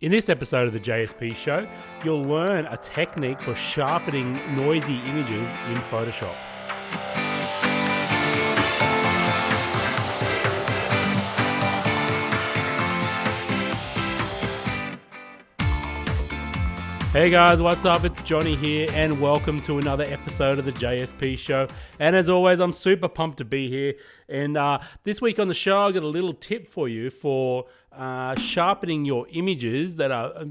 In this episode of the JSP show, you'll learn a technique for sharpening noisy images in Photoshop. Hey guys, what's up? It's Johnny here and welcome to another episode of the JSP show. And as always, I'm super pumped to be here. And this week on the show, I got a little tip for you for sharpening your images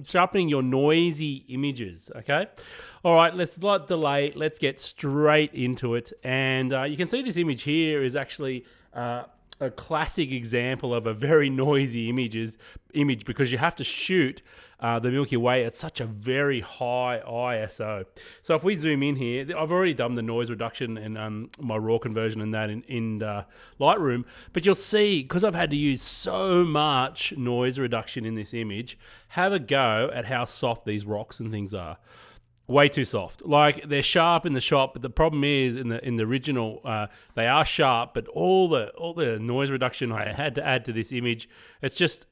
sharpening your noisy images, okay? All right, let's not delay. Let's get straight into it. And you can see this image here is actually a classic example of a very noisy image because you have to shoot the Milky Way at such a very high ISO. So if we zoom in here, I've already done the noise reduction and my raw conversion and that in Lightroom, but you'll see, because I've had to use so much noise reduction in this image, have a go at how soft these rocks and things are. Way too soft. Like, they're sharp in the shot, but the problem is in the original, they are sharp, but all the noise reduction I had to add to this image, it's just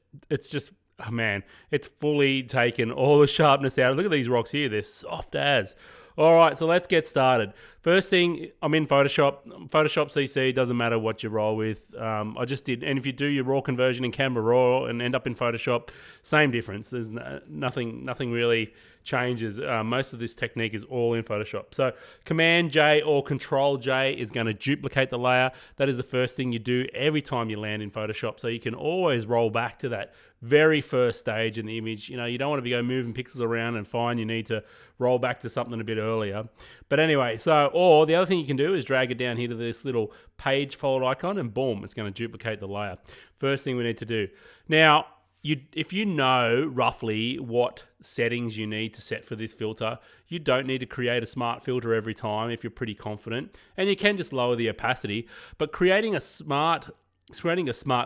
oh man, it's fully taken all the sharpness out. Look at these rocks here, they're soft as. All right, so let's get started. First thing, I'm in Photoshop. Photoshop CC, doesn't matter what you roll with. I just did, and if you do your raw conversion in Canva Raw and end up in Photoshop, same difference. There's nothing really changes. Most of this technique is all in Photoshop. So Command J or Control J is going to duplicate the layer. That is the first thing you do every time you land in Photoshop. So you can always roll back to that very first stage in the image. You know, you don't want to be moving pixels around and find you need to roll back to something a bit earlier. But anyway, or the other thing you can do is drag it down here to this little page fold icon and boom, it's going to duplicate the layer. First thing we need to do. Now, if you know roughly what settings you need to set for this filter, you don't need to create a smart filter every time if you're pretty confident. And you can just lower the opacity. But creating a smart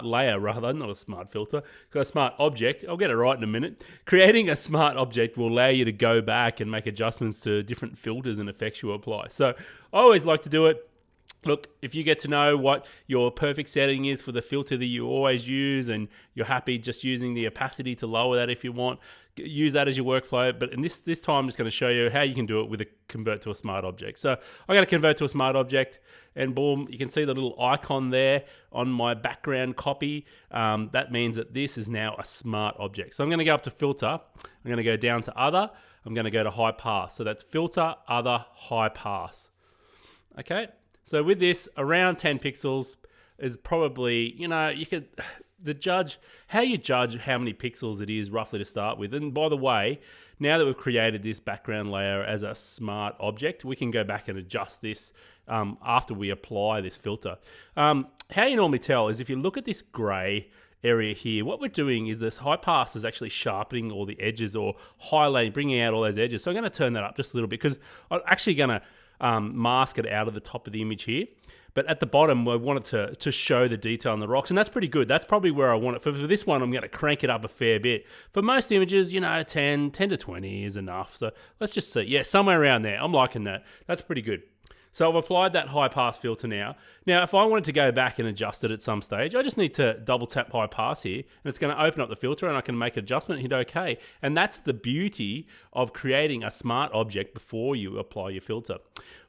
layer rather, not a smart filter, a smart object, I'll get it right in a minute. Creating a smart object will allow you to go back and make adjustments to different filters and effects you apply. So I always like to do it. Look, if you get to know what your perfect setting is for the filter that you always use and you're happy just using the opacity to lower that if you want, use that as your workflow. But in this time, I'm just going to show you how you can do it with a convert to a smart object. So I'm going to convert to a smart object and boom, you can see the little icon there on my background copy. That means that this is now a smart object. So I'm going to go up to filter. I'm going to go down to other. I'm going to go to high pass. So that's filter, other, high pass. Okay. So with this, around 10 pixels is probably, how you judge how many pixels it is roughly to start with. And by the way, now that we've created this background layer as a smart object, we can go back and adjust this after we apply this filter. How you normally tell is if you look at this gray area here, what we're doing is this high pass is actually sharpening all the edges or highlighting, bringing out all those edges. So I'm going to turn that up just a little bit because I'm actually going to mask it out of the top of the image here. But at the bottom, I want it to show the detail on the rocks, and that's pretty good. That's probably where I want it. For this one, I'm going to crank it up a fair bit. For most images, 10 to 20 is enough. So let's just see. Yeah, somewhere around there. I'm liking that. That's pretty good. So I've applied that high pass filter now. Now, if I wanted to go back and adjust it at some stage, I just need to double tap high pass here, and it's going to open up the filter, and I can make an adjustment and hit OK. And that's the beauty of creating a smart object before you apply your filter.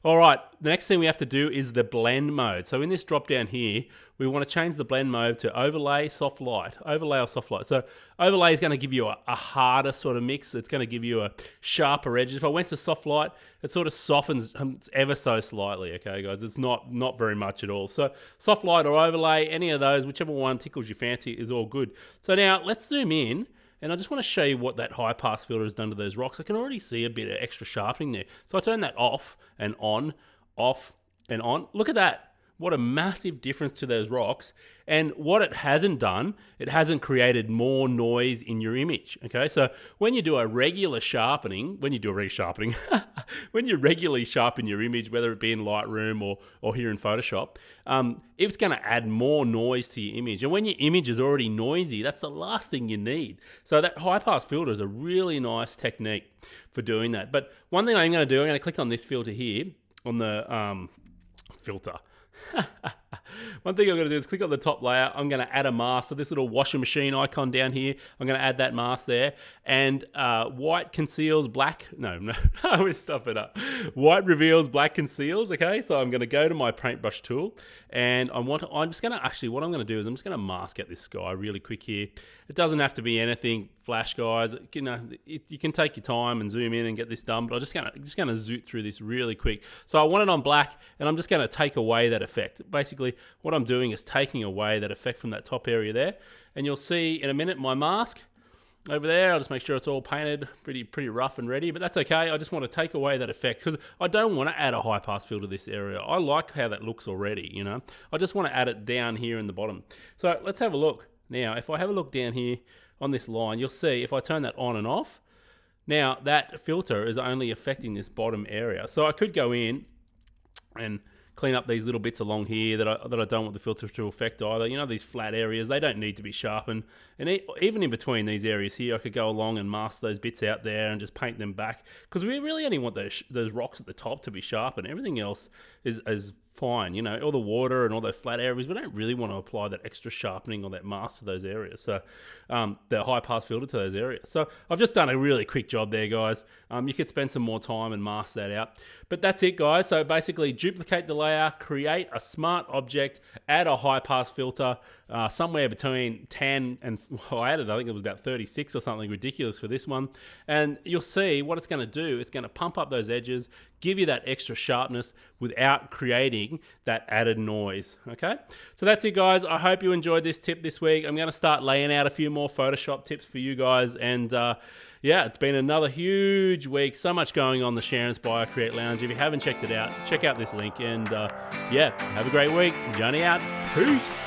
All right, the next thing we have to do is the blend mode. So in this drop down here, we want to change the blend mode to overlay, soft light. Overlay or soft light. So overlay is going to give you a harder sort of mix. It's going to give you a sharper edge. If I went to soft light, it sort of softens ever so slightly, okay, guys? It's not very much at all. So soft light or overlay, any of those, whichever one tickles your fancy is all good. So now let's zoom in. And I just want to show you what that high pass filter has done to those rocks. I can already see a bit of extra sharpening there. So I turn that off and on, off and on. Look at that. What a massive difference to those rocks. And what it hasn't done, it hasn't created more noise in your image. Okay, so when you do a regular sharpening, when you regularly sharpen your image, whether it be in Lightroom or here in Photoshop, it's going to add more noise to your image. And when your image is already noisy, that's the last thing you need. So that high pass filter is a really nice technique for doing that. But one thing I'm going to do, I'm going to click on this filter here on the filter. one thing I'm going to do is click on the top layer. I'm going to add a mask. So this little washing machine icon down here, I'm going to add that mask there. And white conceals, black. No, I always stuff it up. White reveals, black conceals. Okay, so I'm going to go to my paintbrush tool, and what I'm going to do is I'm just going to mask out this sky really quick here. It doesn't have to be anything flash, guys. You know, you can take your time and zoom in and get this done, but I'm just going to zoom through this really quick. So I want it on black, and I'm just going to take away that effect. Basically, what I'm doing is taking away that effect from that top area there, and you'll see in a minute my mask over there. I'll just make sure it's all painted pretty rough and ready, but that's okay. I just want to take away that effect because I don't want to add a high pass filter to this area. I like how that looks already, you know. I just want to add it down here in the bottom. So let's have a look. Now, if I have a look down here on this line, you'll see if I turn that on and off, now that filter is only affecting this bottom area. So I could go in and clean up these little bits along here that I don't want the filter to affect either. You know, these flat areas, they don't need to be sharpened. And even in between these areas here, I could go along and mask those bits out there and just paint them back. Because we really only want those rocks at the top to be sharpened. Everything else is fine. You know, all the water and all those flat areas, we don't really want to apply that extra sharpening or that mask to those areas. So the high pass filter to those areas. So I've just done a really quick job there, guys. You could spend some more time and mask that out. But that's it, guys. So basically duplicate the layer, create a smart object, add a high pass filter, somewhere between 10 and, well, I think it was about 36 or something ridiculous for this one. And you'll see what it's going to do. It's going to pump up those edges, give you that extra sharpness without creating that added noise. Okay, so that's it, guys. I hope you enjoyed this tip this week. I'm going to start laying out a few more Photoshop tips for you guys, and yeah, it's been another huge week. So much going on the Share, Inspire, Create Lounge. If you haven't checked it out, check out this link, and yeah, have a great week. Johnny out. Peace.